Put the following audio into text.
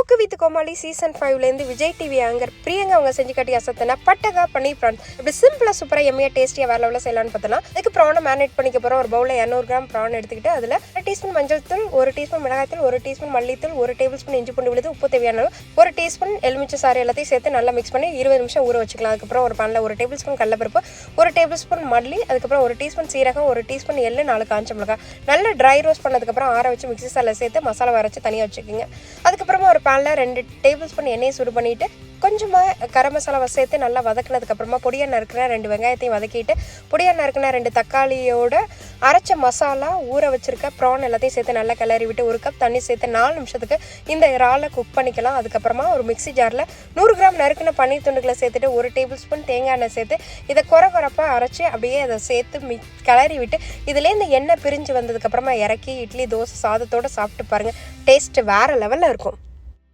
Cook with Comali season 5லேருந்து Vijay TV anchor Priyanka அவங்க செஞ்சு காட்டி அசத்தனா பட்டகா பன்னீர் ப்ரான் இப்படி சிம்பிளாக சூப்பராக எம்மியாக டேஸ்டியாக வேற லெவலில் செய்யலாம்னு பார்த்தோன்னா அதுக்கு ப்ரானை மேரினேட் பண்ணிக்க போகிறோம். ஒரு பவுலில் 200 கிராம் ப்ரான் எடுத்துக்கிட்டு அதில் 1 டீஸ்பூன் மஞ்சள் தூள், 1 டீஸ்பூன் மிளகாய்த்தூள், 1 டீஸ்பூன் மல்லித்தூள், 1 டேபிள் ஸ்பூன் இஞ்சி பூண்டு விழுது, உப்பு தேவையான 1 டீஸ்பூன் எலுமிச்சை சாறு எல்லாத்தையும் சேர்த்து நல்லா மிக்ஸ் பண்ணி 20 நிமிஷம் ஊற வச்சுக்கலாம். அதுக்கப்புறம் ஒரு பேனில் 1 டேபிள் ஸ்பூன் கடலைப்பருப்பு, 1 டேபிள் ஸ்பூன் மல்லி, அதுக்கப்புறம் 1 டீஸ்பூன் சீரகம், 1 டீஸ்பூன் எள்ளு, 4 காஞ்ச மிளகாய் நல்லா ட்ரை ரோஸ்ட் பண்ணதுக்கப்புறம் ஆற வச்சு மிக்ஸி சாரில் சேர்த்து மசாலா வரைச்சி தனியாக வச்சுக்கோங்க. அதுக்கப்புறமா ஒரு பேனில் 2 டேபிள் ஸ்பூன் எண்ணெயை சூடு பண்ணிவிட்டு கொஞ்சமாக கரம் மசாலாவை சேர்த்து நல்லா வதக்கினதுக்கப்புறமா பொடியாக நறுக்கின 2 வெங்காயத்தையும் வதக்கிட்டு பொடியாக நறுக்கின 2 தக்காளியோட அரைச்ச மசாலா ஊற வச்சுருக்க ப்ரான் எல்லாத்தையும் சேர்த்து நல்லா கிளறி விட்டு 1 கப் தண்ணி சேர்த்து 4 நிமிஷத்துக்கு இந்த இறாலை குக் பண்ணிக்கலாம். அதுக்கப்புறமா ஒரு மிக்ஸி ஜாரில் 100 கிராம் நறுக்கின பன்னீர் துண்டுகளை சேர்த்துட்டு 1 டேபிள் ஸ்பூன் தேங்காய் எண்ணெய் சேர்த்து இதை குறப்பாக அரைச்சி அப்படியே அதை சேர்த்து கிளறி விட்டு இதுலேருந்து எண்ணெய் பிரிஞ்சு வந்ததுக்கப்புறமா இறக்கி இட்லி தோசை சாதத்தோடு சாப்பிட்டு பாருங்கள். டேஸ்ட்டு வேறு லெவலில் இருக்கும்.